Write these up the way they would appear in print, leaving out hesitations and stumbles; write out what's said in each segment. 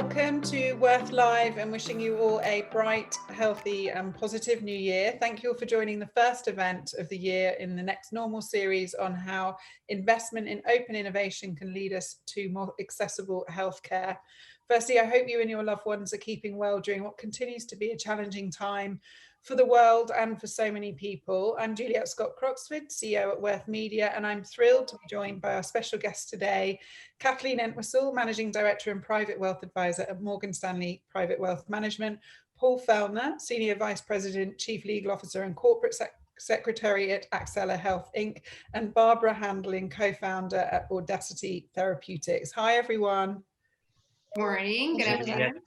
Welcome to Worth Live and wishing you all a bright, healthy and positive new year. Thank you all for joining the first event of the year in the next normal series on how investment in open innovation can lead us to more accessible healthcare. Firstly, I hope you and your loved ones are keeping well during what continues to be a challenging time for the world and for so many people. I'm Juliet Scott-Croxford, CEO at Worth Media, and I'm thrilled to be joined by our special guest today, Kathleen Entwistle, Managing Director and Private Wealth Advisor at Morgan Stanley Private Wealth Management, Paul Fehlner, Senior Vice President, Chief Legal Officer and Corporate Secretary at Axela Health Inc., and Barbara Handelin, Co-Founder at Audacity Therapeutics. Hi, everyone. Morning. Good afternoon.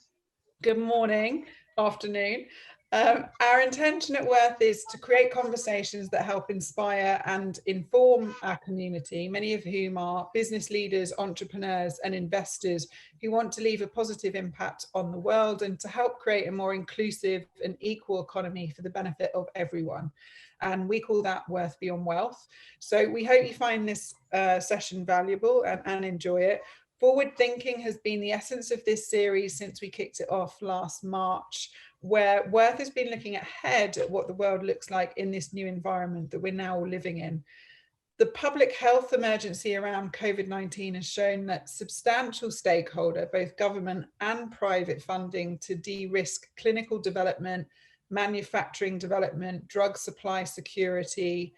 Good morning, afternoon. Our intention at Worth is to create conversations that help inspire and inform our community, many of whom are business leaders, entrepreneurs and investors who want to leave a positive impact on the world and to help create a more inclusive and equal economy for the benefit of everyone. And we call that Worth Beyond Wealth. So we hope you find this session valuable and enjoy it. Forward thinking has been the essence of this series since we kicked it off last March, where Worth has been looking ahead at what the world looks like in this new environment that we're now all living in. The public health emergency around COVID-19 has shown that substantial stakeholder, both government and private funding to de-risk clinical development, manufacturing development, drug supply security,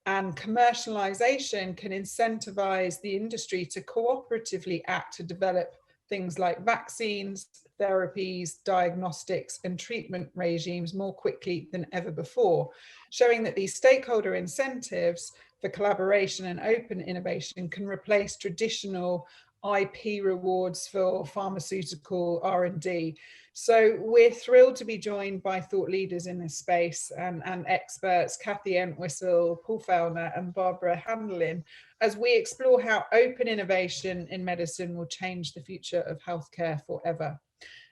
and commercialization can incentivize the industry to cooperatively act to develop things like vaccines, therapies, diagnostics, and treatment regimes more quickly than ever before, showing that these stakeholder incentives for collaboration and open innovation can replace traditional IP rewards for pharmaceutical R&D. So we're thrilled to be joined by thought leaders in this space and experts, Kathleen Entwistle, Paul Fehlner and Barbara Handelin, as we explore how open innovation in medicine will change the future of healthcare forever.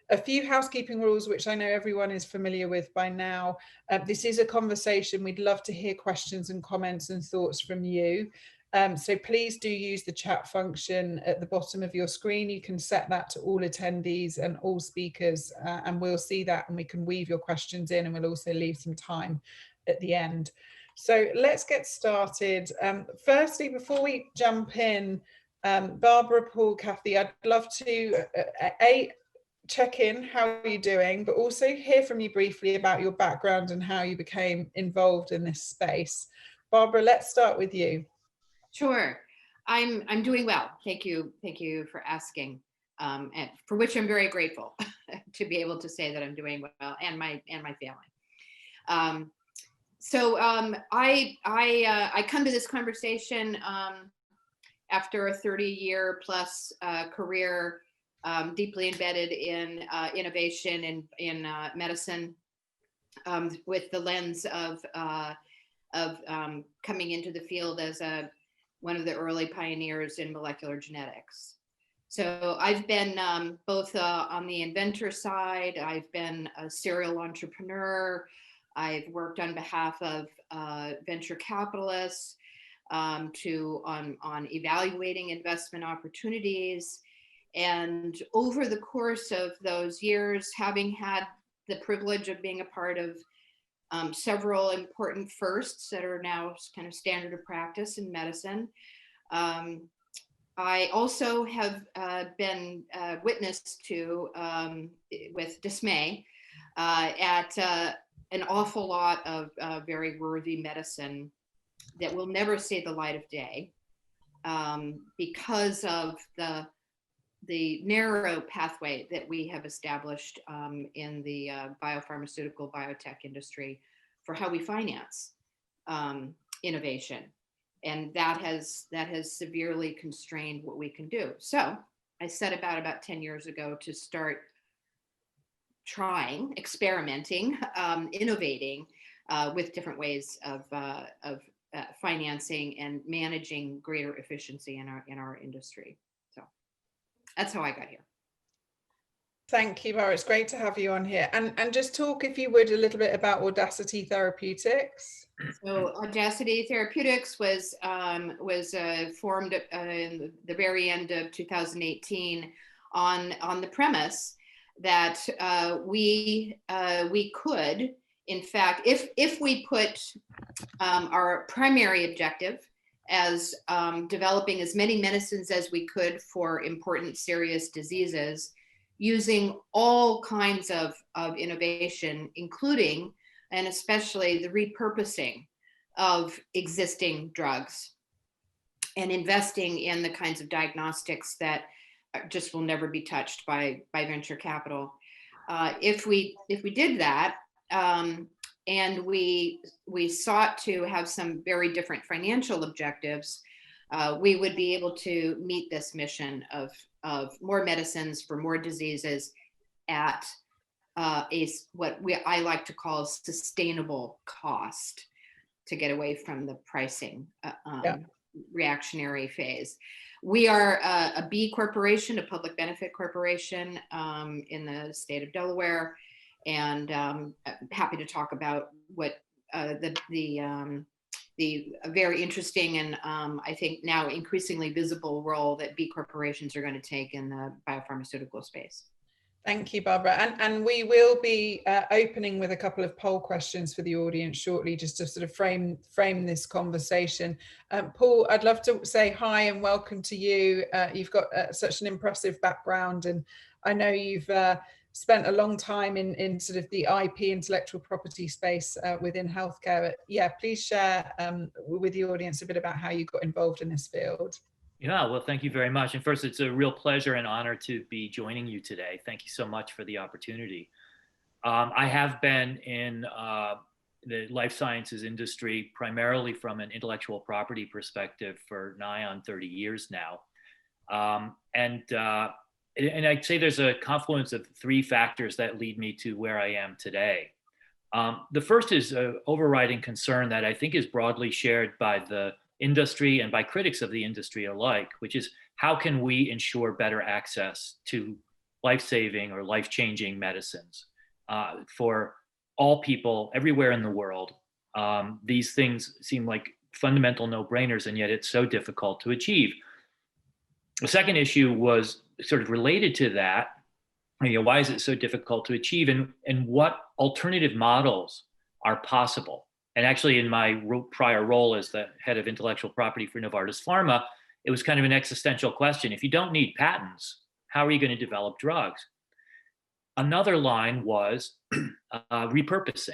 A few housekeeping rules, which I know everyone is familiar with by now. This is a conversation. We'd love to hear questions and comments and thoughts from you. So please do use the chat function at the bottom of your screen. You can set that to all attendees and all speakers, and we'll see that and we can weave your questions in, and we'll also leave some time at the end. So let's get started. Firstly, before we jump in, Barbara, Paul, Kathy, I'd love to check in, how are you doing, but also hear from you briefly about your background and how you became involved in this space. Barbara, let's start with you. Sure. I'm doing well. Thank you for asking, and for which I'm very grateful to be able to say that I'm doing well, and my family. So I come to this conversation after a 30-year plus career deeply embedded in innovation and in medicine, with the lens of coming into the field as one of the early pioneers in molecular genetics. So I've been both on the inventor side, I've been a serial entrepreneur, I've worked on behalf of venture capitalists on evaluating investment opportunities. And over the course of those years, having had the privilege of being a part of several important firsts that are now kind of standard of practice in medicine. I also have been witness to, with dismay, at an awful lot of very worthy medicine that will never see the light of day because of the narrow pathway that we have established in the biopharmaceutical biotech industry for how we finance innovation. And that has severely constrained what we can do. So I set about 10 years ago to start experimenting, innovating with different ways of financing and managing greater efficiency in our industry. That's how I got here. Thank you, Barbara. It's great to have you on here. And just talk, if you would, a little bit about Audacity Therapeutics. So Audacity Therapeutics was formed in the very end of 2018 on the premise that we could, in fact, if we put our primary objective as developing as many medicines as we could for important serious diseases, using all kinds of innovation, including and especially the repurposing of existing drugs and investing in the kinds of diagnostics that just will never be touched by venture capital. If we did that, and we sought to have some very different financial objectives, we would be able to meet this mission of more medicines for more diseases at what I like to call sustainable cost, to get away from the pricing reactionary phase. We are a B corporation, a public benefit corporation in the state of Delaware, and happy to talk about what the very interesting and I think now increasingly visible role that B corporations are going to take in the biopharmaceutical space. Thank you, Barbara. And we will be opening with a couple of poll questions for the audience shortly, just to sort of frame this conversation. Paul, I'd love to say hi and welcome to you. You've got such an impressive background, and I know you've spent a long time in sort of the IP, intellectual property space within healthcare. Yeah, please share with the audience a bit about how you got involved in this field. Yeah, well, thank you very much. And first, it's a real pleasure and honor to be joining you today. Thank you so much for the opportunity. I have been in the life sciences industry primarily from an intellectual property perspective for nigh on 30 years now. And I'd say there's a confluence of three factors that lead me to where I am today. The first is an overriding concern that I think is broadly shared by the industry and by critics of the industry alike, which is how can we ensure better access to life-saving or life-changing medicines for all people everywhere in the world. These things seem like fundamental no-brainers, and yet it's so difficult to achieve. The second issue was sort of related to that. Why is it so difficult to achieve, and what alternative models are possible? And actually, in my prior role as the head of intellectual property for Novartis Pharma, it was kind of an existential question. If you don't need patents, how are you going to develop drugs? Another line was repurposing.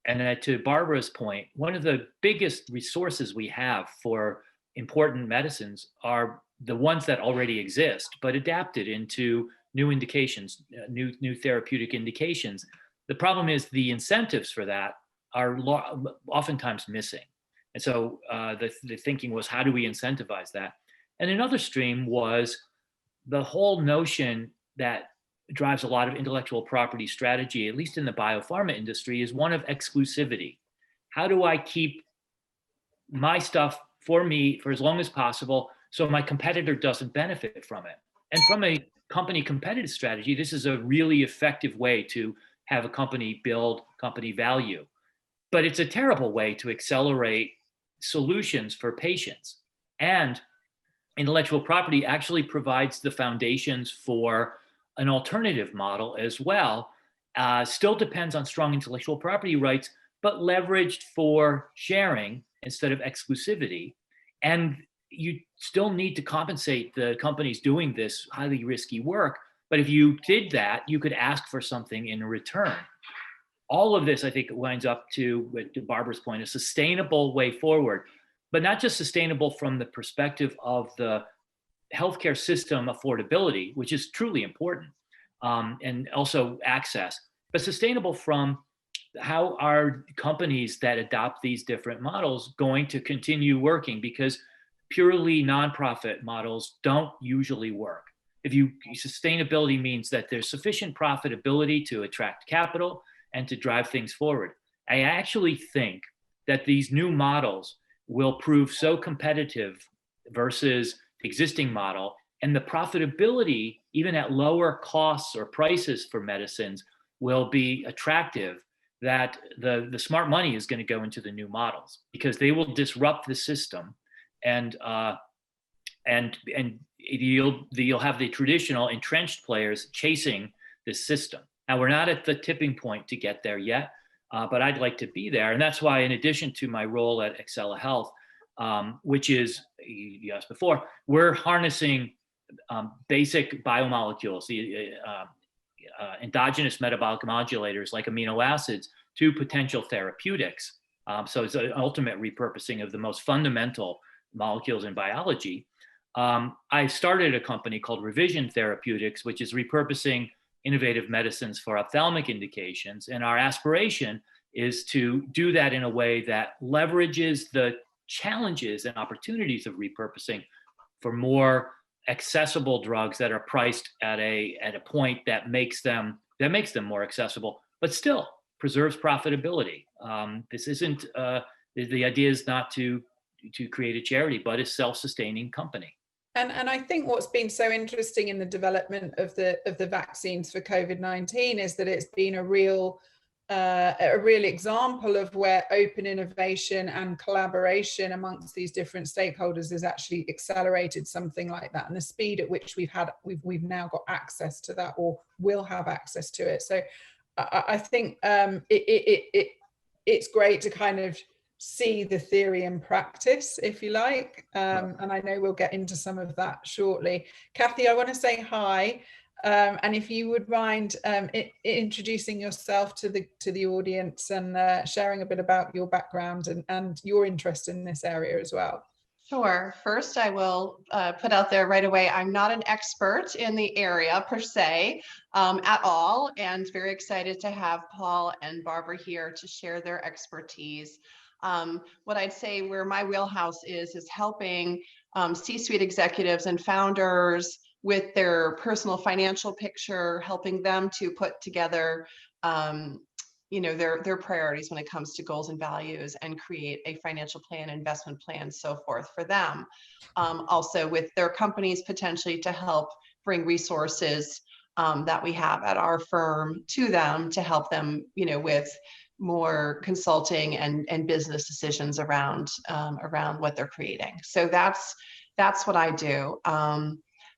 And to Barbara's point, one of the biggest resources we have for important medicines are the ones that already exist, but adapted into new indications, new therapeutic indications. The problem is the incentives for that are oftentimes missing. And so the thinking was, how do we incentivize that? And another stream was the whole notion that drives a lot of intellectual property strategy, at least in the biopharma industry, is one of exclusivity. How do I keep my stuff for me for as long as possible so my competitor doesn't benefit from it? And from a company competitive strategy, this is a really effective way to have a company build company value. But it's a terrible way to accelerate solutions for patients. And intellectual property actually provides the foundations for an alternative model as well. Still depends on strong intellectual property rights, but leveraged for sharing instead of exclusivity. And you still need to compensate the companies doing this highly risky work. But if you did that, you could ask for something in return. All of this, I think, winds up to Barbara's point, a sustainable way forward, but not just sustainable from the perspective of the healthcare system affordability, which is truly important, and also access, but sustainable from how are companies that adopt these different models going to continue working, because purely nonprofit models don't usually work. Sustainability means that there's sufficient profitability to attract capital and to drive things forward. I actually think that these new models will prove so competitive versus the existing model, and the profitability, even at lower costs or prices for medicines, will be attractive, that the smart money is going to go into the new models because they will disrupt the system and and you'll have the traditional entrenched players chasing this system. Now, we're not at the tipping point to get there yet, but I'd like to be there. And that's why, in addition to my role at Excella Health, which is, you asked before, we're harnessing basic biomolecules, the endogenous metabolic modulators like amino acids, to potential therapeutics. So it's an ultimate repurposing of the most fundamental molecules in biology. I started a company called Revision Therapeutics, which is repurposing innovative medicines for ophthalmic indications. And our aspiration is to do that in a way that leverages the challenges and opportunities of repurposing for more accessible drugs that are priced at a point that makes them more accessible, but still preserves profitability. This isn't the idea is not to create a charity, but a self-sustaining company. And I think what's been so interesting in the development of the vaccines for COVID-19 is that it's been a real example of where open innovation and collaboration amongst these different stakeholders has actually accelerated something like that, and the speed at which we've now got access to that, or will have access to it. So I think it's great to kind of see the theory in practice, if you like, and I know we'll get into some of that shortly. Kathy, I want to say hi. And if you would mind introducing yourself to the audience and sharing a bit about your background and your interest in this area as well. Sure. First, I will put out there right away, I'm not an expert in the area per se at all, and very excited to have Paul and Barbara here to share their expertise. What I'd say where my wheelhouse is helping C-suite executives and founders with their personal financial picture, helping them to put together their priorities when it comes to goals and values, and create a financial plan, investment plan, so forth for them. Also with their companies, potentially to help bring resources that we have at our firm to them to help them, with more consulting and business decisions around what they're creating. So that's what I do.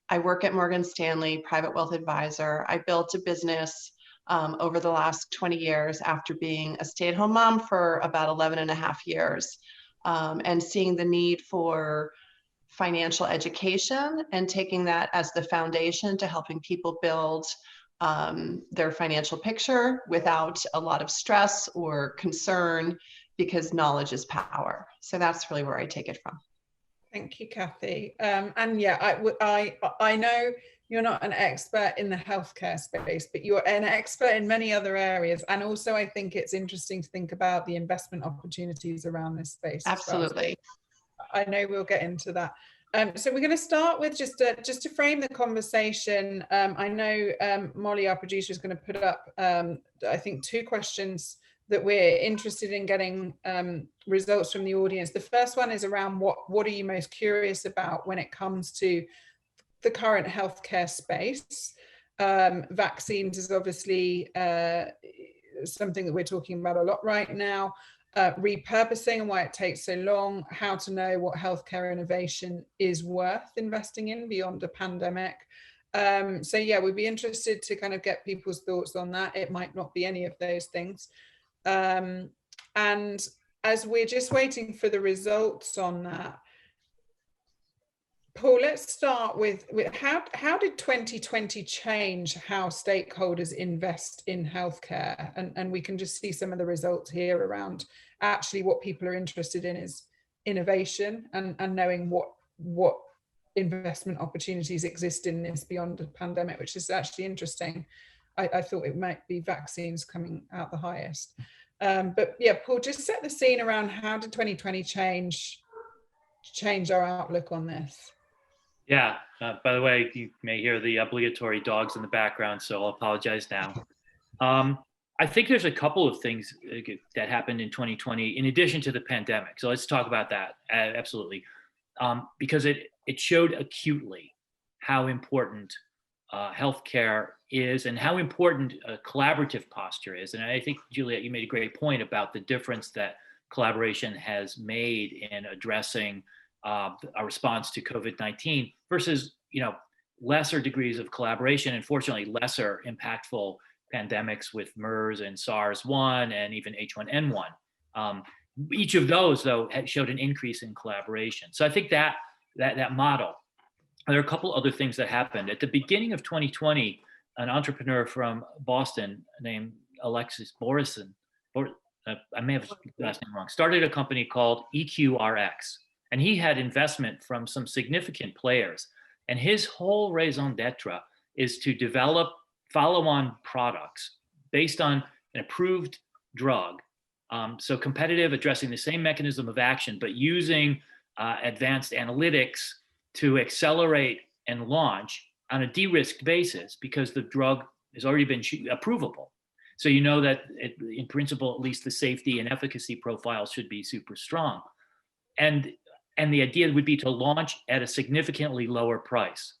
I work at Morgan Stanley Private Wealth Advisor. I built a business over the last 20 years after being a stay-at-home mom for about 11 and a half years, and seeing the need for financial education and taking that as the foundation to helping people build their financial picture without a lot of stress or concern, because knowledge is power. So that's really where I take it from. Thank you, Kathy. And yeah, I know you're not an expert in the healthcare space, but you're an expert in many other areas. And also, I think it's interesting to think about the investment opportunities around this space. Absolutely. Well. I know we'll get into that. So we're going to start with just to frame the conversation. I know Molly, our producer, is going to put up, I think, 2 questions that we're interested in getting results from the audience. The first one is around what are you most curious about when it comes to the current healthcare space. Vaccines is obviously something that we're talking about a lot right now. Repurposing and why it takes so long, how to know what healthcare innovation is worth investing in beyond a pandemic. So yeah, we'd be interested to kind of get people's thoughts on that. It might not be any of those things. And as we're just waiting for the results on that, Paul, let's start with how did 2020 change how stakeholders invest in healthcare? And we can just see some of the results here around actually what people are interested in is innovation and knowing what investment opportunities exist in this beyond the pandemic, which is actually interesting. I thought it might be vaccines coming out the highest. But yeah, Paul, just set the scene around how did 2020 change our outlook on this? Yeah, by the way, you may hear the obligatory dogs in the background, so I'll apologize now. I think there's a couple of things that happened in 2020 in addition to the pandemic. So let's talk about that, absolutely. Because it showed acutely how important healthcare is and how important a collaborative posture is. And I think, Juliet, you made a great point about the difference that collaboration has made in addressing a response to COVID-19 versus, lesser degrees of collaboration, and fortunately lesser impactful pandemics with MERS and SARS-1 and even H1N1. Each of those, though, showed an increase in collaboration. So I think that model. There are a couple other things that happened. At the beginning of 2020, an entrepreneur from Boston named Alexis Borison, I may have the last name wrong, started a company called EQRX. And he had investment from some significant players. And his whole raison d'etre is to develop follow-on products based on an approved drug. So competitive, addressing the same mechanism of action, but using advanced analytics to accelerate and launch on a de-risked basis because the drug has already been approvable. So you know that in principle, at least the safety and efficacy profile should be super strong. And the idea would be to launch at a significantly lower price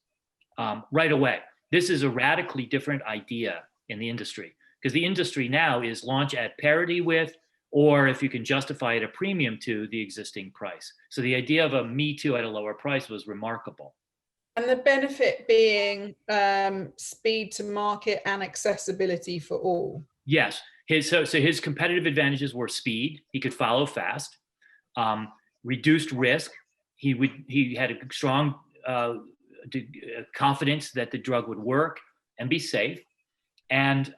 right away. This is a radically different idea in the industry because the industry now is launch at parity with, or if you can justify it, a premium to the existing price. So the idea of a me too at a lower price was remarkable. And the benefit being speed to market and accessibility for all. Yes. So his competitive advantages were speed. He could follow fast. Reduced risk. He had a strong confidence that the drug would work and be safe, and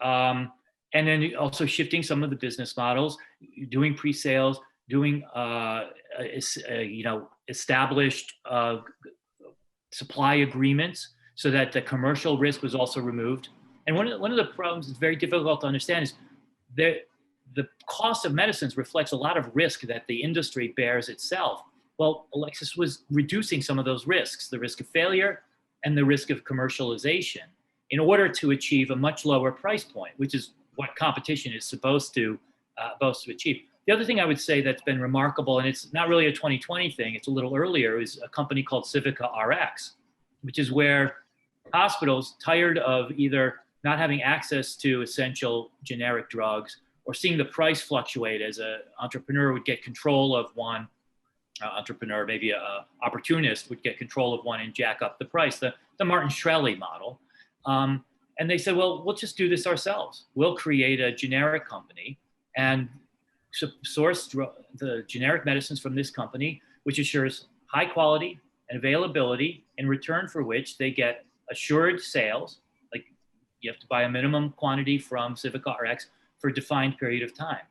then also shifting some of the business models, doing pre-sales, doing established supply agreements so that the commercial risk was also removed. And one of the problems that's very difficult to understand is the cost of medicines reflects a lot of risk that the industry bears itself. Well, Alexis was reducing some of those risks, the risk of failure and the risk of commercialization, in order to achieve a much lower price point, which is what competition is supposed to achieve. The other thing I would say that's been remarkable, and it's not really a 2020 thing, it's a little earlier, is a company called CivicaRx, which is where hospitals, tired of either not having access to essential generic drugs or seeing the price fluctuate as an entrepreneur would get control of one, entrepreneur, maybe an opportunist would get control of one and jack up the price, the Martin Shkreli model. And they said, well, we'll just do this ourselves. We'll create a generic company and source the generic medicines from this company, which assures high quality and availability, in return for which they get assured sales. Like you have to buy a minimum quantity from CivicaRx for a defined period of time.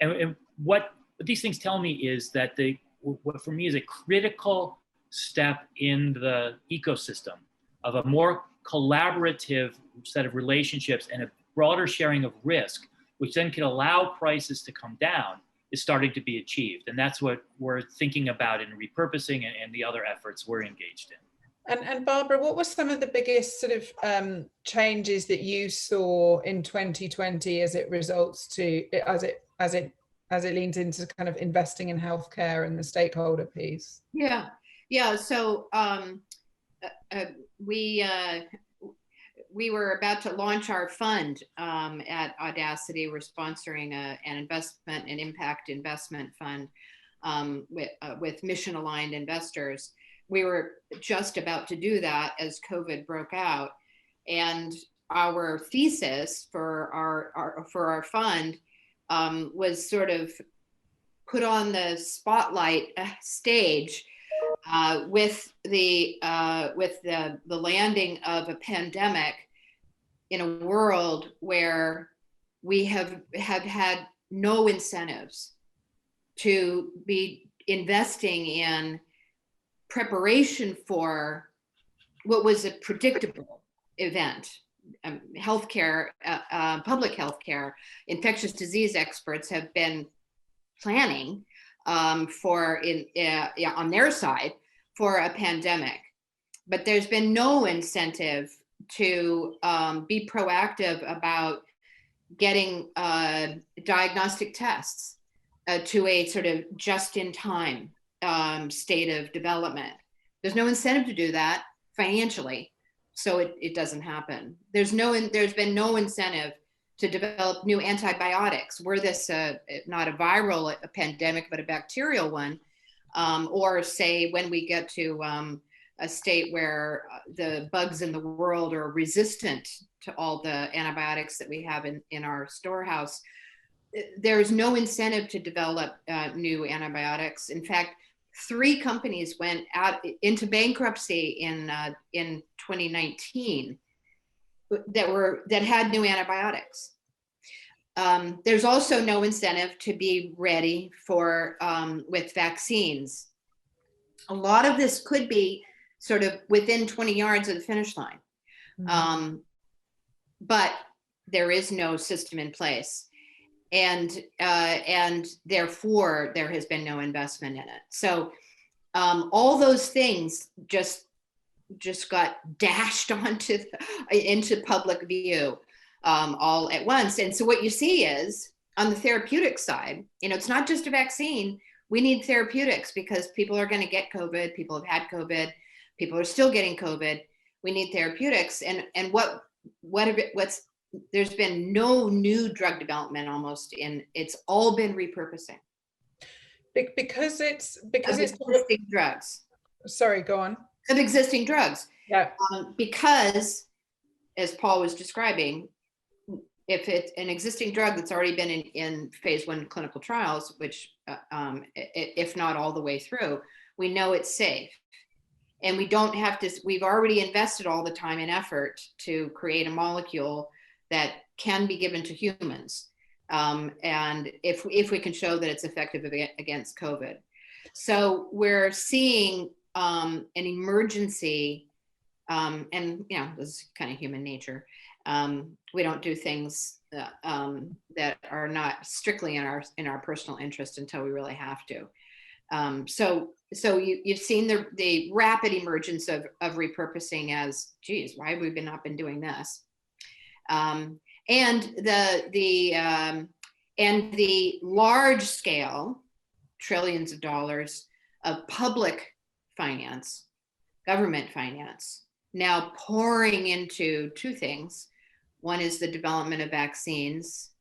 And what these things tell me is that what for me is a critical step in the ecosystem of a more collaborative set of relationships and a broader sharing of risk, which then can allow prices to come down, is starting to be achieved. And that's what we're thinking about in repurposing and the other efforts we're engaged in. And Barbara, what were some of the biggest sort of changes that you saw in 2020 as it results to, as it leans into kind of investing in healthcare and the stakeholder piece? Yeah. So we were about to launch our fund at Audacity. We're sponsoring an impact investment fund with mission-aligned investors. We were just about to do that as COVID broke out, and our thesis for our fund was sort of put on the spotlight stage with the landing of a pandemic in a world where we have had no incentives to be investing in preparation for what was a predictable event. Healthcare, public healthcare, infectious disease experts have been planning on their side for a pandemic, but there's been no incentive to be proactive about getting diagnostic tests to a sort of just-in-time state of development. There's no incentive to do that financially, so it doesn't happen. There's been no incentive to develop new antibiotics. Were this not a viral pandemic, but a bacterial one, or say when we get to a state where the bugs in the world are resistant to all the antibiotics that we have in our storehouse, there's no incentive to develop new antibiotics. In fact, 3 companies went out into bankruptcy in 2019 that had new antibiotics. There's also no incentive to be ready for with vaccines. A lot of this could be sort of within 20 yards of the finish line, but there is no system in place, and therefore there has been no investment in it. So all those things just got dashed into public view all at once. And so what you see is on the therapeutic side, it's not just a vaccine. We need therapeutics because people are going to get COVID. People have had COVID. People are still getting COVID. We need therapeutics. And there's been no new drug development almost it's all been repurposing. Because it's existing drugs. Sorry, go on. Of existing drugs. Yeah. Because, as Paul was describing, if it's an existing drug that's already been in phase 1 clinical trials, which if not all the way through, we know it's safe. And we don't have to, we've already invested all the time and effort to create a molecule that can be given to humans. And if we can show that it's effective against COVID. So we're seeing an emergency, and this is kind of human nature. We don't do things that are not strictly in our personal interest until we really have to. So you've seen the rapid emergence of repurposing as, geez, why have we not been doing this? And the large scale trillions of dollars of public finance, government finance, now pouring into 2 things. One is the development of vaccines,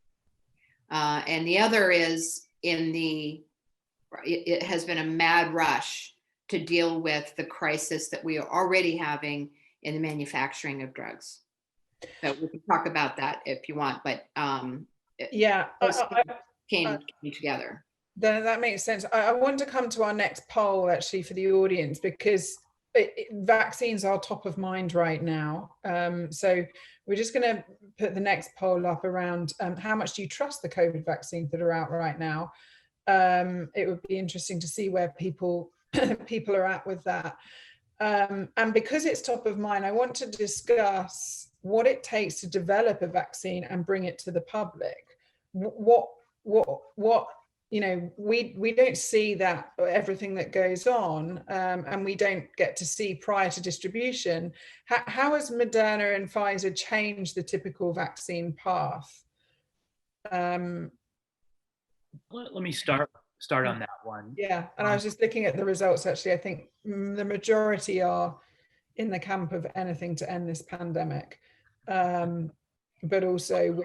and the other is it has been a mad rush to deal with the crisis that we are already having in the manufacturing of drugs. So we can talk about that if you want, but came together. That makes sense. I want to come to our next poll actually for the audience, because vaccines are top of mind right now. So we're just going to put the next poll up around how much do you trust the COVID vaccines that are out right now? It would be interesting to see where people are at with that. And because it's top of mind, I want to discuss what it takes to develop a vaccine and bring it to the public. What we don't see that everything that goes on, and we don't get to see prior to distribution. How has Moderna and Pfizer changed the typical vaccine path? Let me start on that one. Yeah, and I was just looking at the results. Actually, I think the majority are in the camp of anything to end this pandemic, but also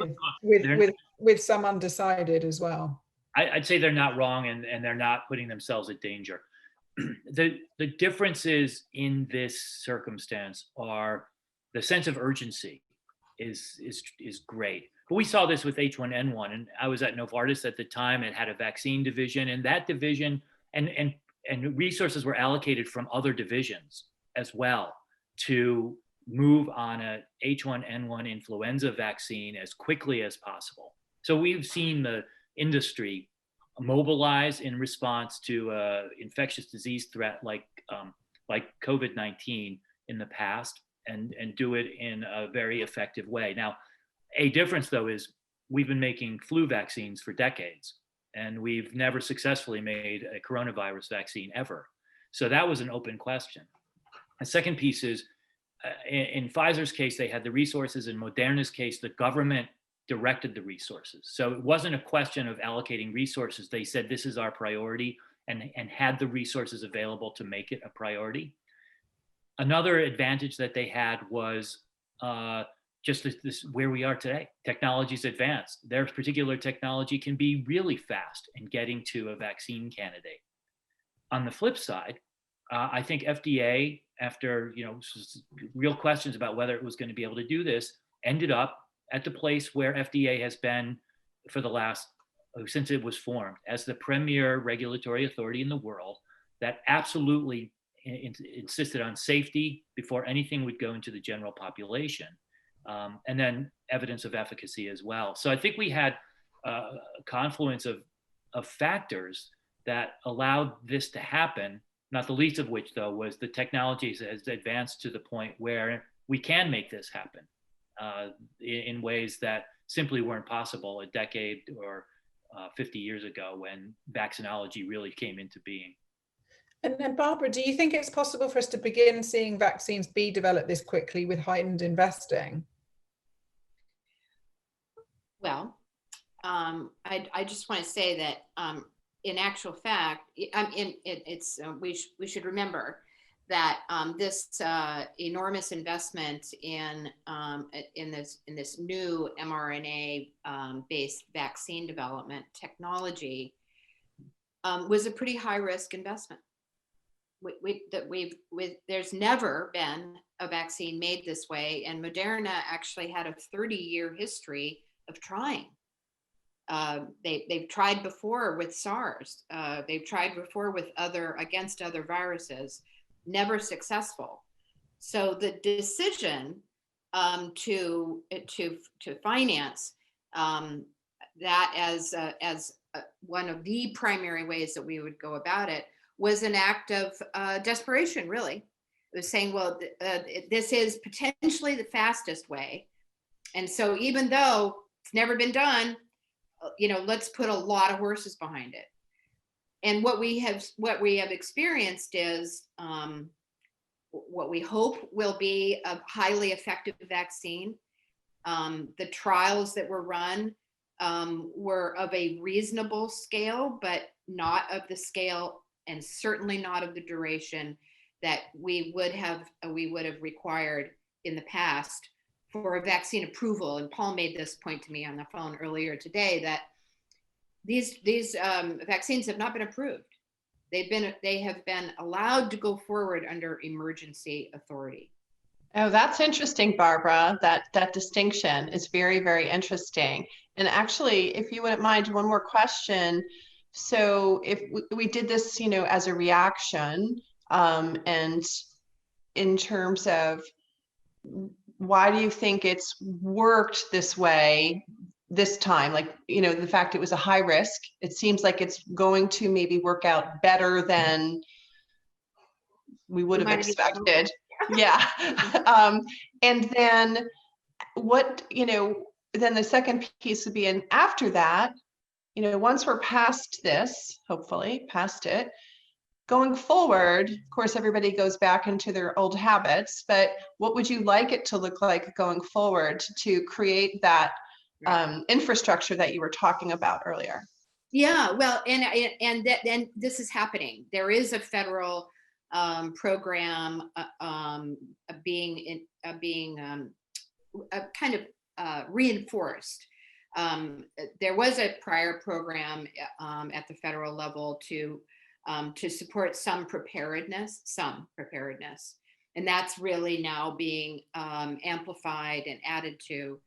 with some undecided as well. I'd say they're not wrong, and they're not putting themselves at danger. The differences in this circumstance are the sense of urgency is great. But we saw this with H1N1, and I was at Novartis at the time. It had a vaccine division, and that division and resources were allocated from other divisions as well to move on a H1N1 influenza vaccine as quickly as possible. So we've seen the industry mobilize in response to infectious disease threat like COVID-19 in the past, and do it in a very effective way. Now, a difference though is we've been making flu vaccines for decades, and we've never successfully made a coronavirus vaccine ever. So that was an open question. The second piece is in Pfizer's case, they had the resources. In Moderna's case, the government directed the resources. So it wasn't a question of allocating resources. They said, this is our priority, and had the resources available to make it a priority. Another advantage that they had was just this where we are today. Technology's advanced. Their particular technology can be really fast in getting to a vaccine candidate. on the flip side, I think FDA, after real questions about whether it was going to be able to do this, ended up at the place where FDA has been for the last, since it was formed, as the premier regulatory authority in the world that absolutely insisted on safety before anything would go into the general population, and then evidence of efficacy as well. So I think we had a confluence of factors that allowed this to happen, not the least of which, though, was the technology has advanced to the point where we can make this happen in ways that simply weren't possible a decade or 50 years ago when vaccinology really came into being. And then, Barbara, do you think it's possible for us to begin seeing vaccines be developed this quickly with heightened investing? Well, I just want to say that in actual fact, we should remember that this enormous investment in this new mRNA based vaccine development technology was a pretty high risk investment. There's never been a vaccine made this way, and Moderna actually had a 30-year history of trying. They've tried before with SARS. They've tried before with against other viruses, never successful. So the decision to finance that as one of the primary ways that we would go about it was an act of desperation, really. It was saying, well, this is potentially the fastest way. And so even though it's never been done, let's put a lot of horses behind it. And what we have experienced is what we hope will be a highly effective vaccine. The trials that were run were of a reasonable scale, but not of the scale, and certainly not of the duration that we would have required in the past for a vaccine approval. And Paul made this point to me on the phone earlier today, that these vaccines have not been approved. They have been allowed to go forward under emergency authority. Oh, that's interesting, Barbara. That distinction is very, very interesting. And actually, if you wouldn't mind, one more question. So if we did this, as a reaction, and in terms of why do you think it's worked this way this time? Like, the fact it was a high risk, it seems like it's going to maybe work out better than we would have expected. Yeah. And then then the second piece would be, and after that, once we're past this, hopefully past it, going forward, of course, everybody goes back into their old habits, but what would you like it to look like going forward to create that infrastructure that you were talking about earlier? Yeah, well, and this is happening. There is a federal program being kind of reinforced. There was a prior program at the federal level to support some preparedness, and that's really now being amplified and added to,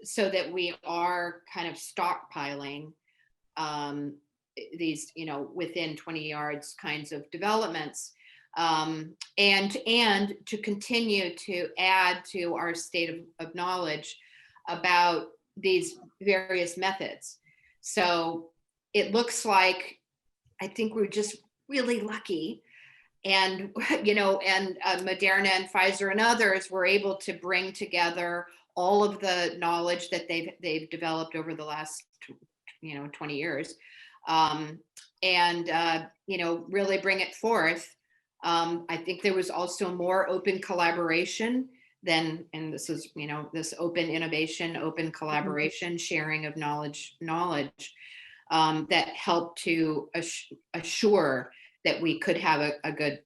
so that we are kind of stockpiling these, within 20 yards kinds of developments, and to continue to add to our state of knowledge about these various methods. So it looks like, I think we're just really lucky, and Moderna and Pfizer and others were able to bring together all of the knowledge that they've developed over the last 20 years, and really bring it forth. I think there was also more open collaboration than, and this is this open innovation, open collaboration, sharing of knowledge that helped to assure that we could have a good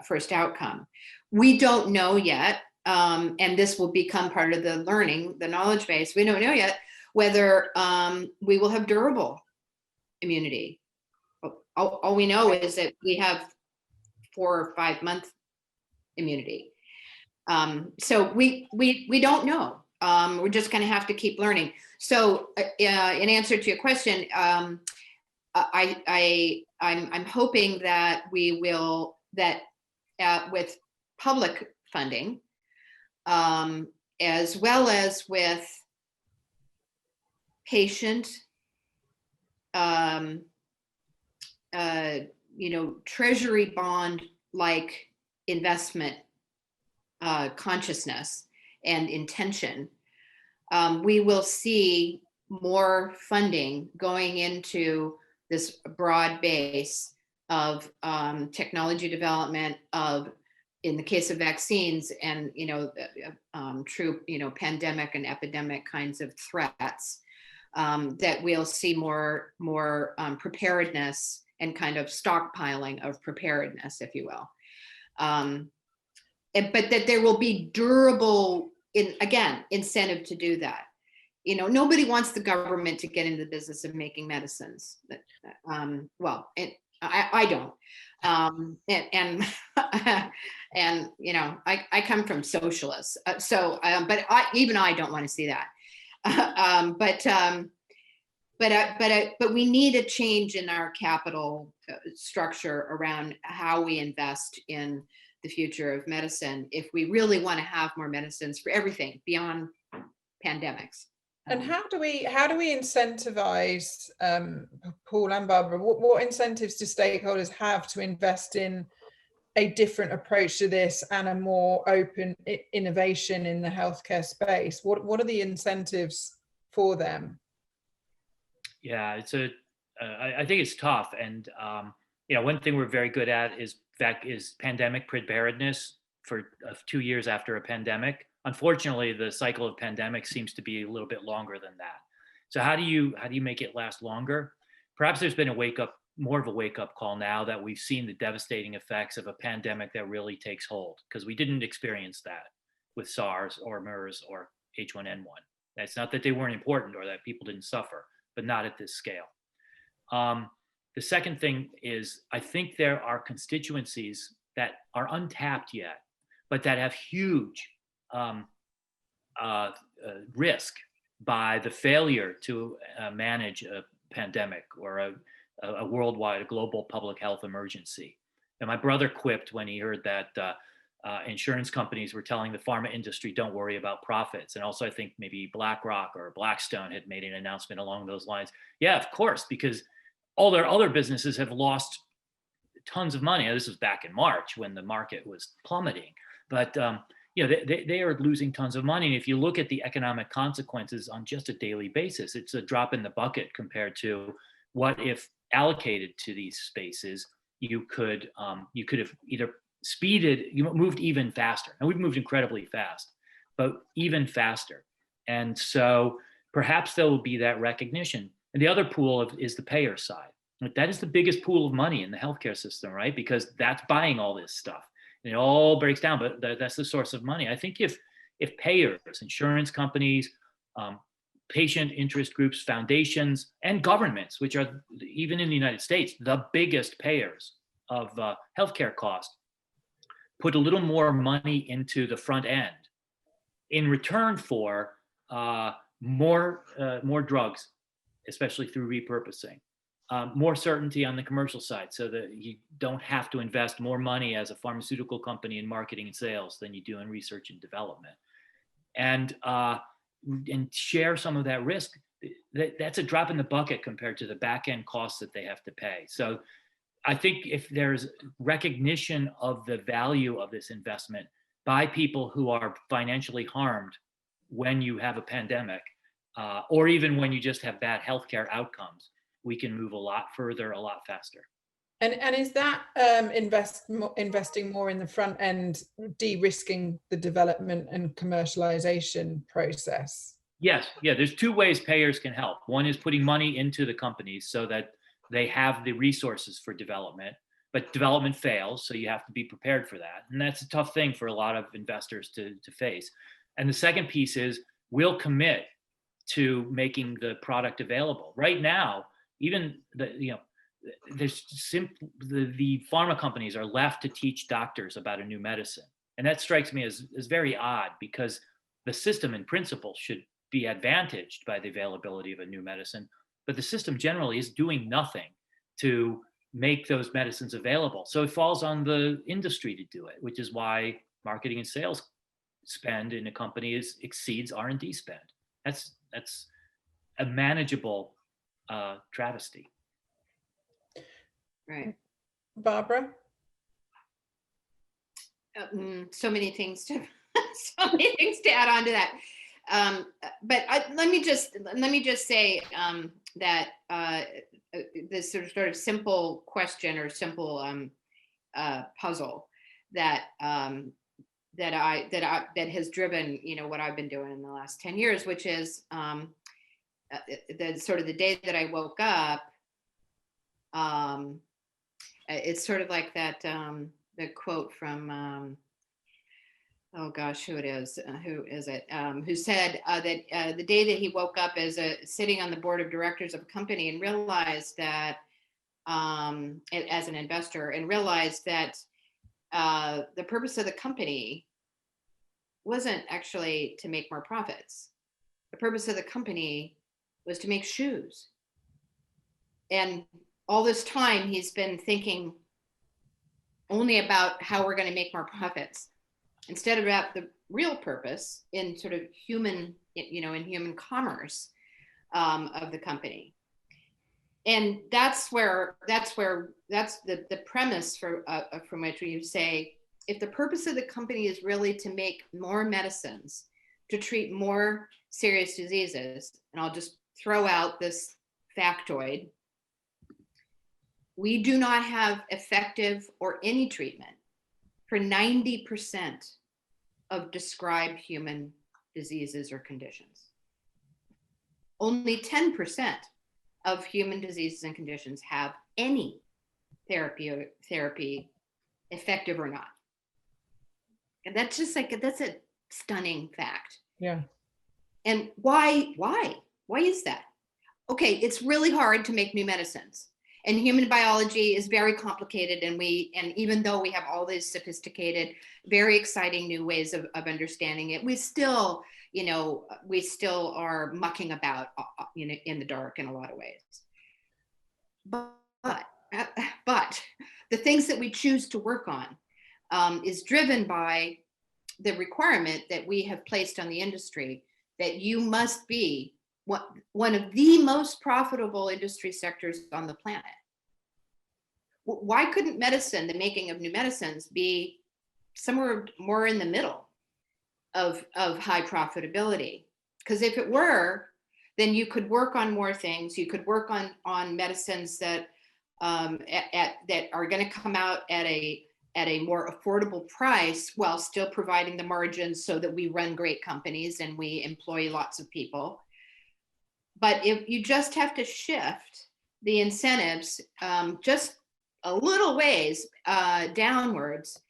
first outcome. We don't know yet, and this will become part of the learning, the knowledge base. We don't know yet whether we will have durable immunity. all we know is that we have 4 or 5 month immunity. So we don't know. We're just going to have to keep learning. So in answer to your question, I'm hoping that we will, that with public funding, as well as with patient, treasury bond like investment consciousness and intention, we will see more funding going into this broad base of technology development, of, in the case of vaccines and true pandemic and epidemic kinds of threats, that we'll see more preparedness and kind of stockpiling of preparedness, if you will. But that there will be durable, incentive to do that. Nobody wants the government to get into the business of making medicines. I don't. I come from socialists, but I don't want to see that. But we need a change in our capital structure around how we invest in the future of medicine if we really want to have more medicines for everything beyond pandemics. And how do we incentivize, Paul and Barbara, what incentives do stakeholders have to invest in a different approach to this and a more open innovation in the healthcare space? What are the incentives for them? Yeah, I think it's tough. And, one thing we're very good at is pandemic preparedness for 2 years after a pandemic. Unfortunately, the cycle of pandemic seems to be a little bit longer than that. So how do you make it last longer? Perhaps there's been more of a wake up call now that we've seen the devastating effects of a pandemic that really takes hold, because we didn't experience that with SARS or MERS or H1N1. That's not that they weren't important or that people didn't suffer, but not at this scale. The second thing is, I think there are constituencies that are untapped yet, but that have huge risk by the failure to manage a pandemic or a worldwide, a global public health emergency. And my brother quipped when he heard that insurance companies were telling the pharma industry, don't worry about profits. And also I think maybe BlackRock or Blackstone had made an announcement along those lines. Yeah, of course, because all their other businesses have lost tons of money. Now, this was back in March when the market was plummeting, but they are losing tons of money. And if you look at the economic consequences on just a daily basis, it's a drop in the bucket compared to what if allocated to these spaces, you could have either moved even faster. And we've moved incredibly fast, but even faster. And so perhaps there will be that recognition. And the other pool is the payer side. That is the biggest pool of money in the healthcare system, right? Because that's buying all this stuff. And it all breaks down, but that's the source of money. I think if payers, insurance companies, patient interest groups, foundations, and governments, which are, even in the United States, the biggest payers of healthcare costs, put a little more money into the front end in return for more drugs, especially through repurposing, more certainty on the commercial side, so that you don't have to invest more money as a pharmaceutical company in marketing and sales than you do in research and development, and share some of that risk. That's a drop in the bucket compared to the back end costs that they have to pay. So I think if there's recognition of the value of this investment by people who are financially harmed when you have a pandemic, or even when you just have bad healthcare outcomes, we can move a lot further, a lot faster. And is that investing more in the front end, de-risking the development and commercialization process? Yes, yeah. There's two ways payers can help. One is putting money into the companies so that they have the resources for development, but development fails, so you have to be prepared for that. And that's a tough thing for a lot of investors to face. And the second piece is, we'll commit to making the product available. Right now, even the pharma companies are left to teach doctors about a new medicine. And that strikes me as very odd, because the system in principle should be advantaged by the availability of a new medicine, but the system generally is doing nothing to make those medicines available. So it falls on the industry to do it, which is why marketing and sales spend in a company exceeds R&D spend. That's a manageable travesty. Right. Barbara? So many things to add on to that. But let me just say that this sort of simple question or simple puzzle that has driven, what I've been doing in the last 10 years, which is the sort of the day that I woke up. It's sort of like that the quote from oh gosh, who is it? Who said that the day that he woke up as sitting on the board of directors of a company and realized that as an investor, and realized that the purpose of the company wasn't actually to make more profits. The purpose of the company was to make shoes. And all this time he's been thinking only about how we're going to make more profits, instead of about the real purpose in sort of human, in human commerce of the company. And that's the premise from which we say, if the purpose of the company is really to make more medicines to treat more serious diseases, and I'll just throw out this factoid, we do not have effective or any treatment for 90% of described human diseases or conditions. Only 10% of human diseases and conditions have any therapy, effective or not. And that's just that's a stunning fact. Yeah. And why is that? Okay, it's really hard to make new medicines. And human biology is very complicated, and even though we have all these sophisticated, very exciting new ways of understanding it, we still are mucking about, in the dark in a lot of ways. But the things that we choose to work on is driven by the requirement that we have placed on the industry that you must be one of the most profitable industry sectors on the planet. Why couldn't medicine, the making of new medicines, be somewhere more in the middle of high profitability? Because if it were, then you could work on more things. You could work on medicines that that are going to come out at a more affordable price, while still providing the margins so that we run great companies and we employ lots of people. But if you just have to shift the incentives just a little ways downwards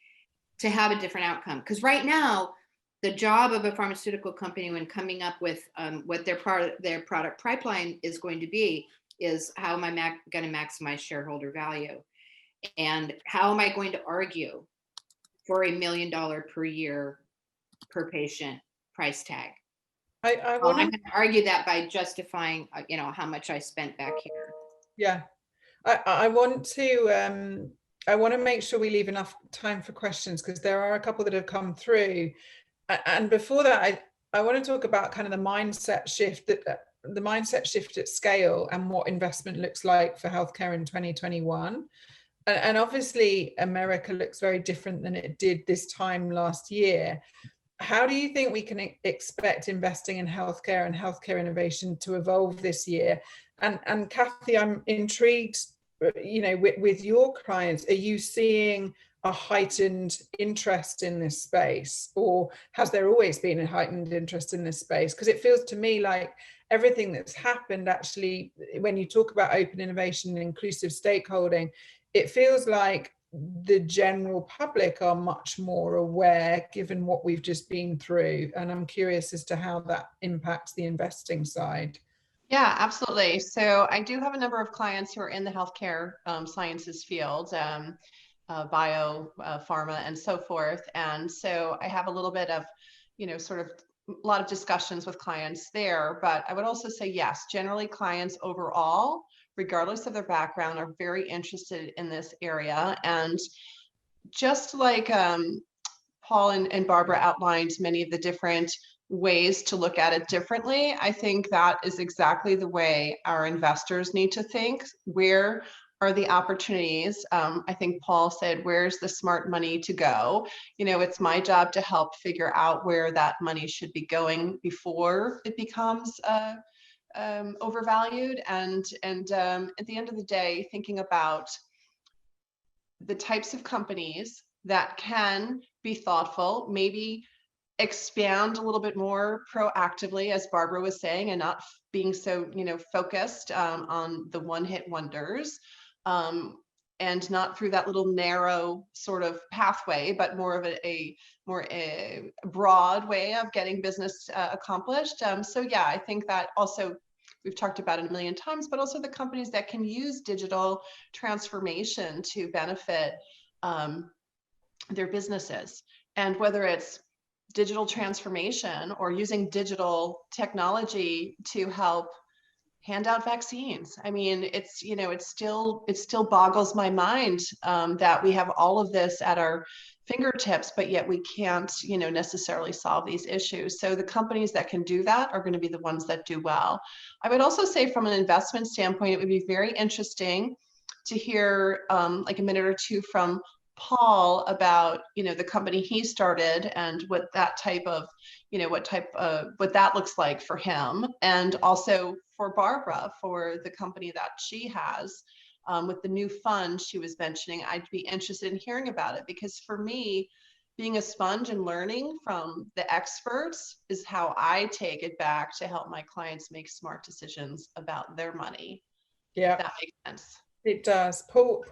to have a different outcome. Because right now, the job of a pharmaceutical company when coming up with what their product pipeline is going to be is, how am I going to maximize shareholder value? And how am I going to argue for $1 million per year per patient price tag? I'm going to argue that by justifying, how much I spent back here. Yeah, I want to make sure we leave enough time for questions, because there are a couple that have come through. And before that, I want to talk about kind of the mindset shift at scale and what investment looks like for healthcare in 2021. And obviously, America looks very different than it did this time last year. How do you think we can expect investing in healthcare and healthcare innovation to evolve this year? And Kathy, I'm intrigued, with your clients, are you seeing a heightened interest in this space, or has there always been a heightened interest in this space? Because it feels to me like everything that's happened, actually, when you talk about open innovation and inclusive stakeholding, it feels like the general public are much more aware, given what we've just been through. And I'm curious as to how that impacts the investing side. Yeah, absolutely. So I do have a number of clients who are in the healthcare sciences field, bio, pharma, and so forth. And so I have a little bit of, sort of a lot of discussions with clients there. But I would also say, yes, generally clients overall, regardless of their background, are very interested in this area. And just like Paul and Barbara outlined many of the different ways to look at it differently, I think that is exactly the way our investors need to think. Where are the opportunities? I think Paul said, where's the smart money to go? It's my job to help figure out where that money should be going before it becomes overvalued. And at the end of the day, thinking about the types of companies that can be thoughtful, maybe expand a little bit more proactively, as Barbara was saying, and not being so, focused on the one-hit wonders, and not through that little narrow sort of pathway, but more of a more broad way of getting business accomplished. So yeah, I think that also we've talked about it a million times, but also the companies that can use digital transformation to benefit their businesses. And whether it's digital transformation or using digital technology to help hand out vaccines. I mean, it still boggles my mind that we have all of this at our fingertips, but yet we can't, necessarily solve these issues. So the companies that can do that are going to be the ones that do well. I would also say from an investment standpoint, it would be very interesting to hear like a minute or two from Paul about, the company he started and what that type of, what that looks like for him. And also for Barbara, for the company that she has with the new fund she was mentioning. I'd be interested in hearing about it, because for me, being a sponge and learning from the experts is how I take it back to help my clients make smart decisions about their money. Yeah, if that makes sense. It does. Paul,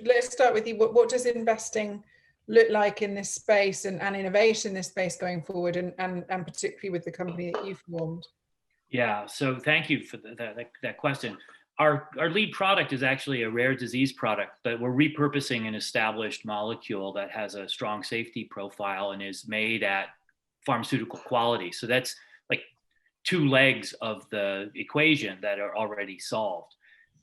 let's start with you. What does investing look like in this space and innovation in this space going forward, and particularly with the company that you formed? Yeah, so thank you for that question. Our lead product is actually a rare disease product, but we're repurposing an established molecule that has a strong safety profile and is made at pharmaceutical quality. So that's like two legs of the equation that are already solved.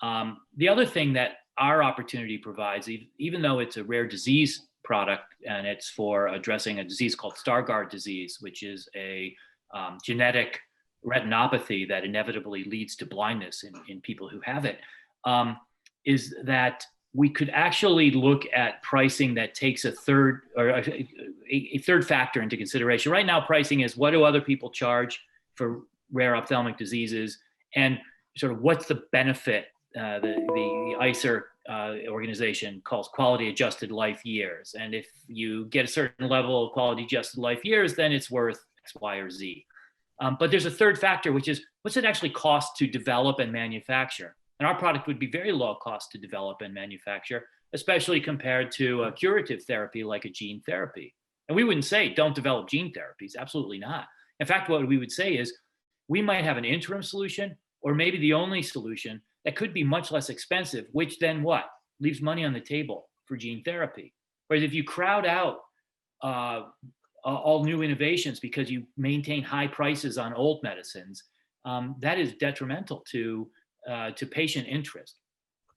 The other thing that our opportunity provides, even though it's a rare disease product and it's for addressing a disease called Stargardt disease, which is a genetic retinopathy that inevitably leads to blindness in people who have it, is that we could actually look at pricing that takes a third factor into consideration. Right now, pricing is what do other people charge for rare ophthalmic diseases, and sort of what's the benefit. The ICER organization calls quality adjusted life years. And if you get a certain level of quality adjusted life years, then it's worth X, Y, or Z. But there's a third factor, which is what's it actually cost to develop and manufacture? And our product would be very low cost to develop and manufacture, especially compared to a curative therapy like a gene therapy. And we wouldn't say don't develop gene therapies, absolutely not. In fact, what we would say is we might have an interim solution, or maybe the only solution that could be much less expensive, which then what? Leaves money on the table for gene therapy. Whereas if you crowd out all new innovations because you maintain high prices on old medicines, that is detrimental to patient interest.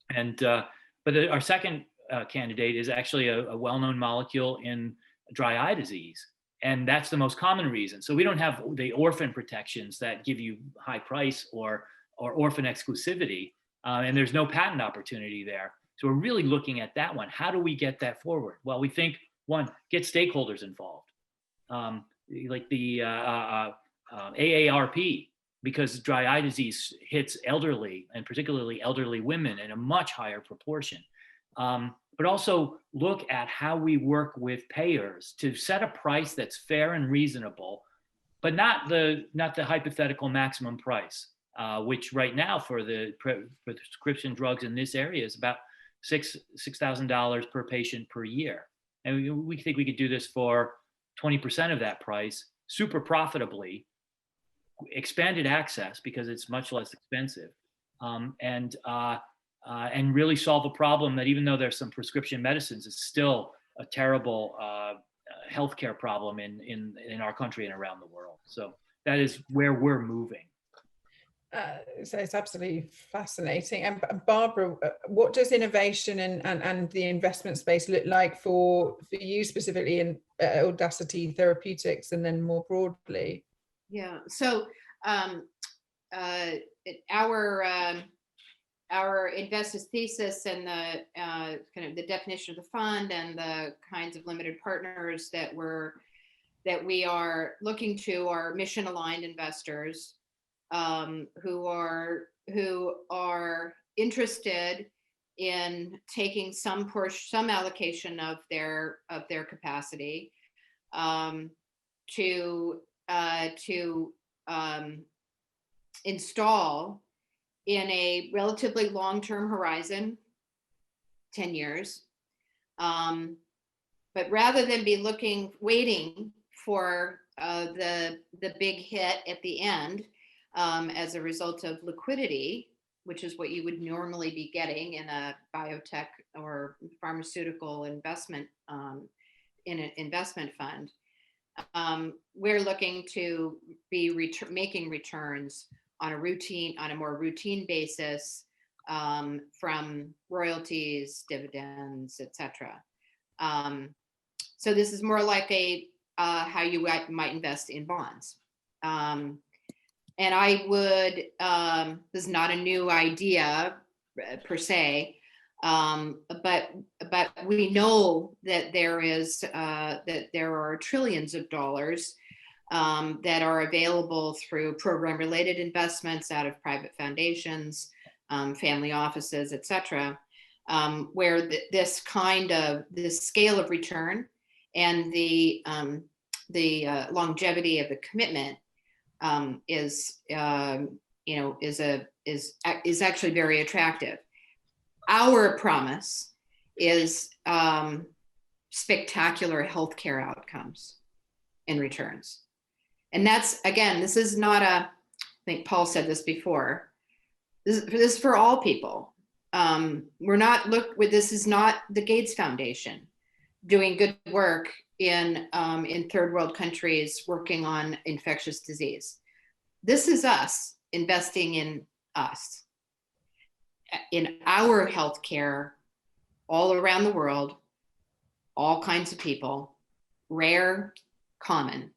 But our second candidate is actually a well-known molecule in dry eye disease. And that's the most common reason. So we don't have the orphan protections that give you high price or orphan exclusivity, and there's no patent opportunity there. So we're really looking at that one. How do we get that forward? Well, we think, one, get stakeholders involved, like the AARP, because dry eye disease hits elderly, and particularly elderly women, in a much higher proportion. But also look at how we work with payers to set a price that's fair and reasonable, but not the hypothetical maximum price. Which right now for the prescription drugs in this area is about $6,000 per patient per year. And we think we could do this for 20% of that price, super profitably, expanded access because it's much less expensive, and really solve a problem that, even though there's some prescription medicines, it's still a terrible healthcare problem in our country and around the world. So that is where we're moving. So it's absolutely fascinating. And Barbara, what does innovation and the investment space look like for you specifically in Audacity Therapeutics, and then more broadly? Yeah. So our investors thesis and the kind of the definition of the fund and the kinds of limited partners that we are looking to are mission aligned investors who are interested in taking some allocation of their capacity to install in a relatively long-term horizon, 10 years. But rather than be waiting for the big hit at the end as a result of liquidity, which is what you would normally be getting in a biotech or pharmaceutical investment in an investment fund, we're looking to be making returns on a more routine basis from royalties, dividends, etc. So this is more like how you might invest in bonds. And I would, this is not a new idea per se, but we know that there are trillions of dollars that are available through program-related investments out of private foundations, family offices, etc., where this scale of return and the longevity of the commitment is actually very attractive. Our promise is spectacular healthcare outcomes in returns. And that's, again, this is not I think Paul said this before, this is for all people. This is not the Gates Foundation doing good work in third world countries working on infectious disease. This is us investing in us, in our healthcare all around the world, all kinds of people, rare, common.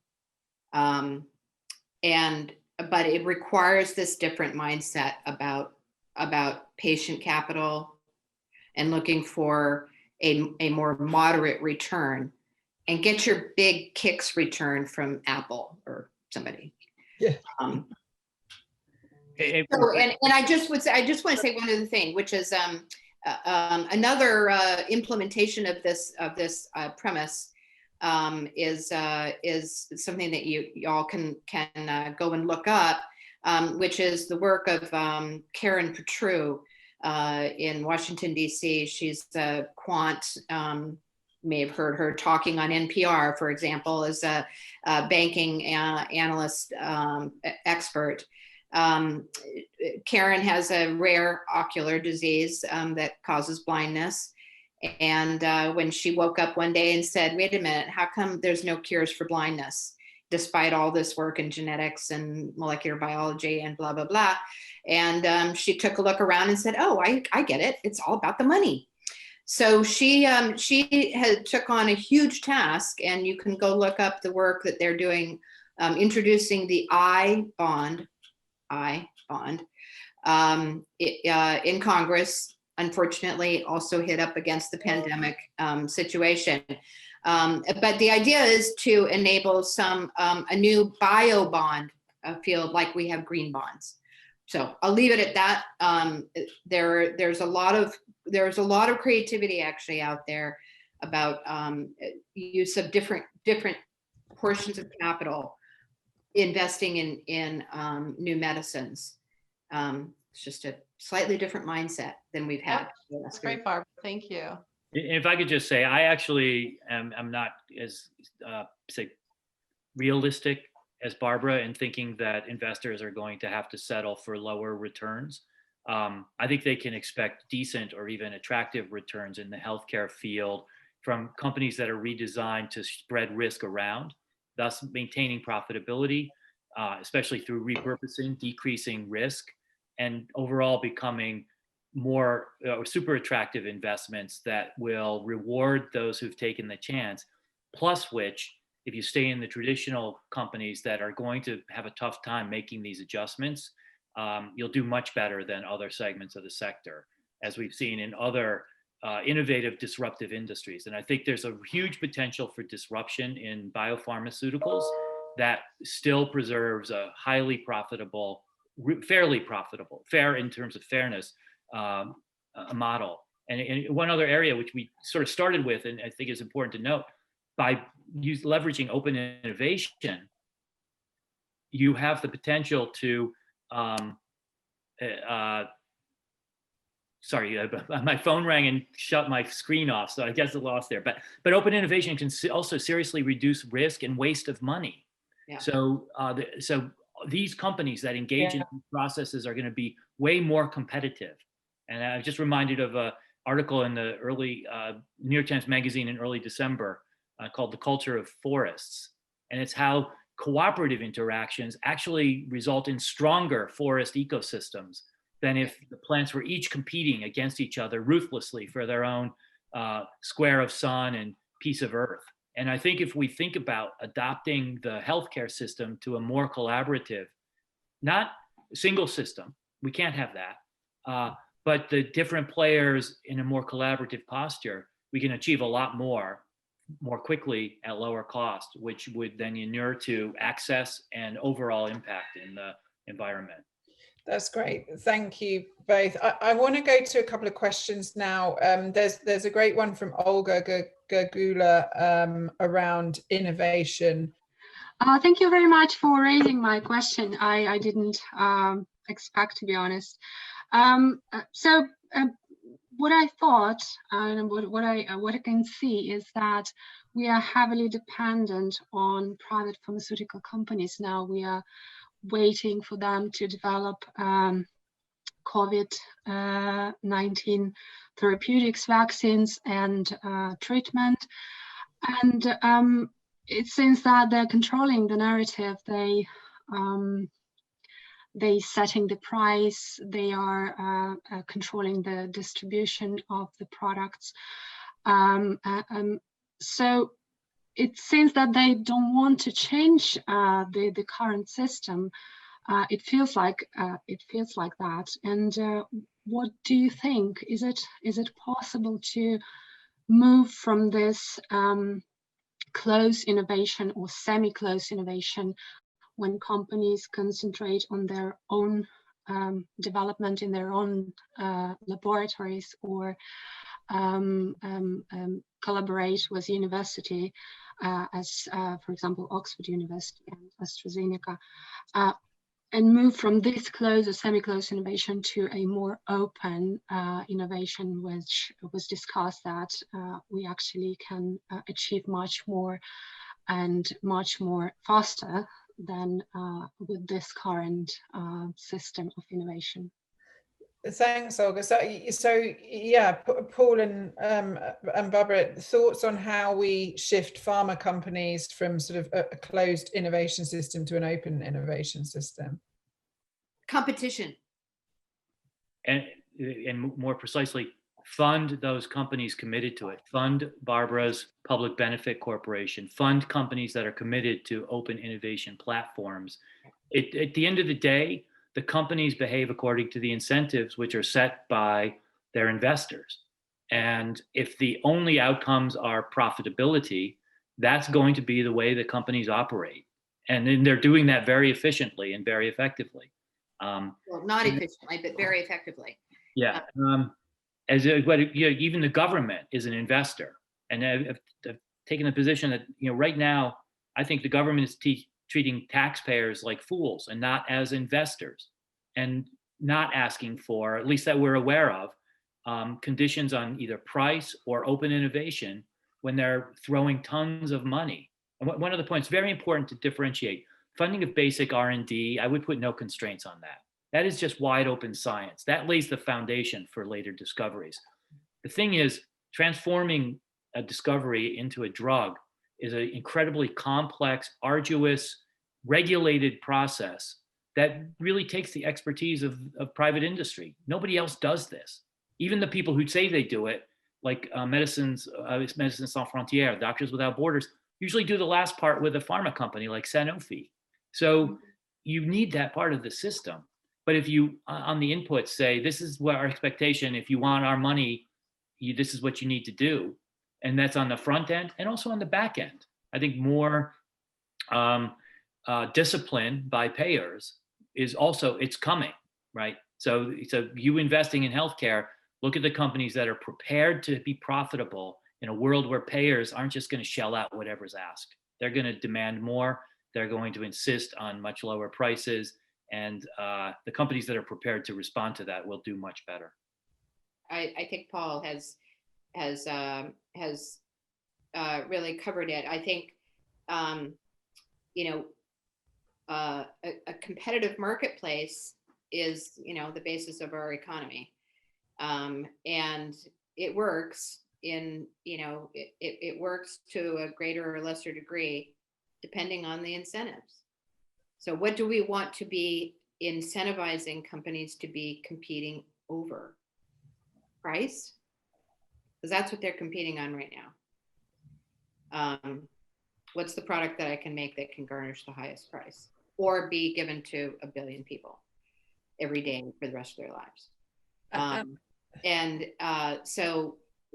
But it requires this different mindset about patient capital and looking for a more moderate return, and get your big kicks return from Apple or somebody. Yeah. And I just want to say one other thing, which is another implementation of this premise is something that you all can go and look up, which is the work of Karen Petru in Washington, D.C. She's a quant. May have heard her talking on NPR, for example, as a banking analyst expert. Karen has a rare ocular disease that causes blindness. And when she woke up one day and said, wait a minute, how come there's no cures for blindness, despite all this work in genetics and molecular biology and blah, blah, blah. And she took a look around and said, oh, I get it. It's all about the money. So she had took on a huge task, and you can go look up the work that they're doing, introducing the I bond in Congress. Unfortunately, also hit up against the pandemic situation. But the idea is to enable a new bio bond field, like we have green bonds. So I'll leave it at that. There's a lot of creativity actually out there about use of different portions of capital investing in new medicines. It's just a slightly different mindset than we've had. That's great, Barbara. Thank you. If I could just say, I actually am not as say realistic as Barbara in thinking that investors are going to have to settle for lower returns. I think they can expect decent or even attractive returns in the healthcare field from companies that are redesigned to spread risk around, thus maintaining profitability, especially through repurposing, decreasing risk, and overall becoming more super attractive investments that will reward those who've taken the chance, plus which, if you stay in the traditional companies that are going to have a tough time making these adjustments, you'll do much better than other segments of the sector, as we've seen in other innovative, disruptive industries. And I think there's a huge potential for disruption in biopharmaceuticals that still preserves a highly profitable, fairly profitable, fair in terms of fairness, model. And one other area which we sort of started with, and I think is important to note, by leveraging open innovation, you have the potential to sorry, my phone rang and shut my screen off, so I guess I lost there. But open innovation can also seriously reduce risk and waste of money. Yeah. So so these companies that engage in these processes are going to be way more competitive. And I was just reminded of an article in the early New York Times Magazine in early December called "The Culture of Forests," and it's how cooperative interactions actually result in stronger forest ecosystems than if the plants were each competing against each other ruthlessly for their own square of sun and piece of earth. And I think if we think about adopting the healthcare system to a more collaborative, not single system, we can't have that, but the different players in a more collaborative posture, we can achieve a lot more quickly at lower cost, which would then inure to access and overall impact in the environment. That's great. Thank you both. I want to go to a couple of questions now. There's a great one from Olga Gagula around innovation. Thank you very much for raising my question. I didn't expect, to be honest. What I thought and what I can see is that we are heavily dependent on private pharmaceutical companies now. We are waiting for them to develop COVID-19 therapeutics, vaccines, and treatment. And it seems that they're controlling the narrative. They setting the price. They are controlling the distribution of the products. So it seems that they don't want to change the current system. It feels like that. And what do you think? Is it possible to move from this close innovation or semi-close innovation, when companies concentrate on their own development in their own laboratories, or collaborate with university, as for example Oxford University and AstraZeneca, and move from this close or semi-close innovation to a more open innovation, which was discussed that we actually can achieve much more and much more faster than with this current system of innovation. Thanks, Olga. So yeah, Paul and Barbara, thoughts on how we shift pharma companies from sort of a closed innovation system to an open innovation system? Competition. And more precisely, fund those companies committed to it. Fund Barbara's Public Benefit Corporation. Fund companies that are committed to open innovation platforms. At the end of the day, the companies behave according to the incentives which are set by their investors. And if the only outcomes are profitability, that's going to be the way the companies operate. And then they're doing that very efficiently and very effectively. Well, not efficiently, but very effectively. Yeah. Even the government is an investor. And I've taken the position that, right now, I think the government is treating taxpayers like fools and not as investors, and not asking for, at least that we're aware of, conditions on either price or open innovation when they're throwing tons of money. And one of the points, very important to differentiate, funding of basic R&D, I would put no constraints on that. That is just wide open science. That lays the foundation for later discoveries. The thing is, transforming a discovery into a drug is an incredibly complex, arduous, regulated process that really takes the expertise of private industry. Nobody else does this. Even the people who say they do it, like Médecins Sans Frontières, Doctors Without Borders, usually do the last part with a pharma company like Sanofi. So you need that part of the system. But if you, on the input, say, this is what our expectation, if you want our money, this is what you need to do. And that's on the front end and also on the back end. I think more discipline by payers is also, it's coming, right? So you investing in healthcare, look at the companies that are prepared to be profitable in a world where payers aren't just going to shell out whatever's asked. They're going to demand more. They're going to insist on much lower prices. And the companies that are prepared to respond to that will do much better. I think Paul has really covered it. I think, a competitive marketplace is, the basis of our economy. And it works it works to a greater or lesser degree, depending on the incentives. So what do we want to be incentivizing companies to be competing over? Price? Because that's what they're competing on right now. What's the product that I can make that can garnish the highest price or be given to 1 billion people every day for the rest of their lives?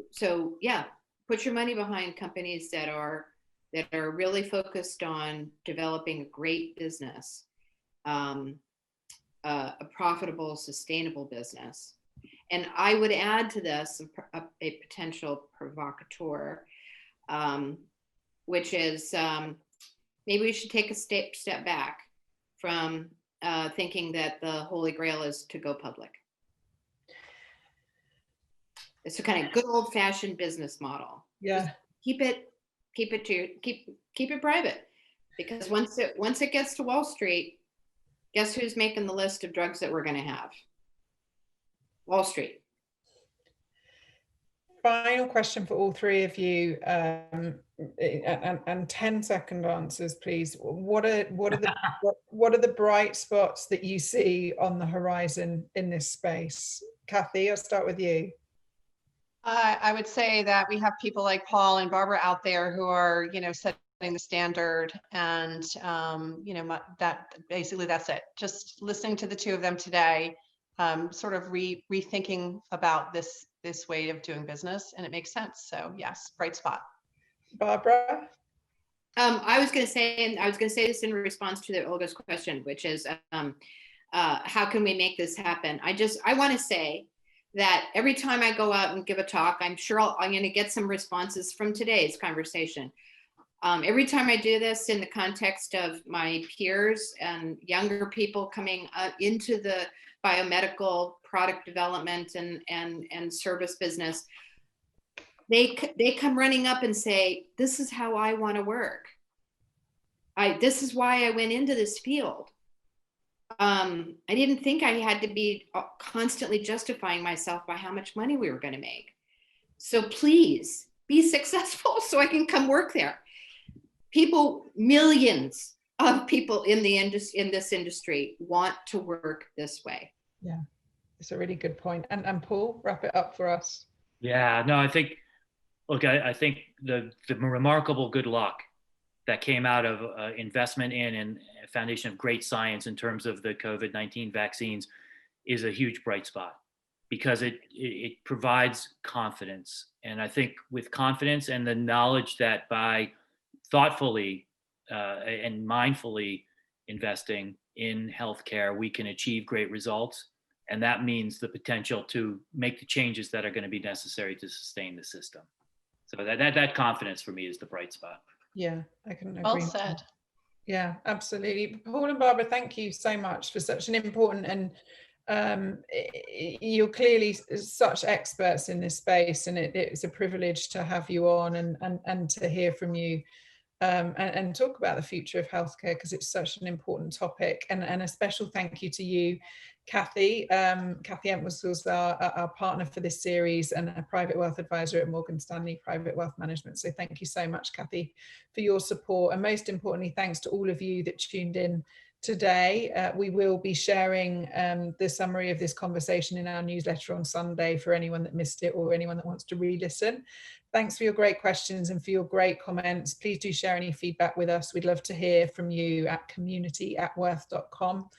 So yeah, put your money behind companies that are really focused on developing a great business, a profitable, sustainable business. And I would add to this a potential provocateur, which is maybe we should take a step back from thinking that the Holy Grail is to go public. It's a kind of good old fashioned business model. Yeah. Just keep it private, because once it gets to Wall Street, guess who's making the list of drugs that we're going to have? Wall Street. Final question for all three of you, and 10-second answers, please. What are the bright spots that you see on the horizon in this space? Kathy, I'll start with you. I would say that we have people like Paul and Barbara out there who are, setting the standard, and that basically that's it. Just listening to the two of them today, sort of rethinking about this way of doing business, and it makes sense. So yes, bright spot. Barbara. I was going to say this in response to Olga's question, which is how can we make this happen? I want to say that every time I go out and give a talk, I'm sure I'm going to get some responses from today's conversation. Every time I do this in the context of my peers and younger people coming into the biomedical product development and service business, they come running up and say, this is how I want to work. This is why I went into this field. I didn't think I had to be constantly justifying myself by how much money we were going to make. So please be successful so I can come work there. Millions of people in this industry want to work this way. Yeah, it's a really good point. And Paul, wrap it up for us. Yeah, no, I think the remarkable good luck that came out of investment in and a foundation of great science in terms of the COVID-19 vaccines is a huge bright spot, because it provides confidence. And I think with confidence and the knowledge that by thoughtfully and mindfully investing in healthcare, we can achieve great results. And that means the potential to make the changes that are going to be necessary to sustain the system. So that confidence for me is the bright spot. Yeah, I can agree. Well said. Yeah, absolutely. Paul and Barbara, thank you so much for such an important, and you're clearly such experts in this space, and it's a privilege to have you on and to hear from you and talk about the future of healthcare, because it's such an important topic. And a special thank you to you, Kathy. Kathy Entwistle is our partner for this series and a private wealth advisor at Morgan Stanley Private Wealth Management. So thank you so much, Kathy, for your support. And most importantly, thanks to all of you that tuned in today. We will be sharing the summary of this conversation in our newsletter on Sunday for anyone that missed it or anyone that wants to re-listen. Thanks for your great questions and for your great comments. Please do share any feedback with us. We'd love to hear from you at community@worth.com.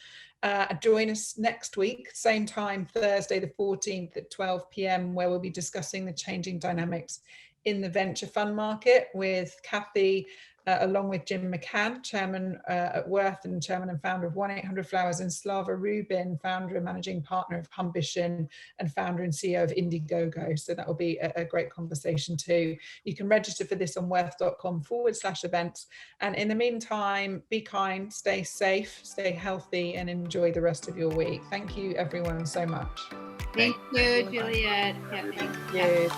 Join us next week, same time, Thursday the 14th at 12 p.m, where we'll be discussing the changing dynamics in the venture fund market with Kathy, along with Jim McCann, chairman at Worth and chairman and founder of 1-800-Flowers, and Slava Rubin, founder and managing partner of Humbition and founder and CEO of Indiegogo. So that will be a great conversation too. You can register for this on worth.com/events. And in the meantime, be kind, stay safe, stay healthy, and enjoy the rest of your week. Thank you everyone so much. Thank you, Juliet. Yeah, Thank you.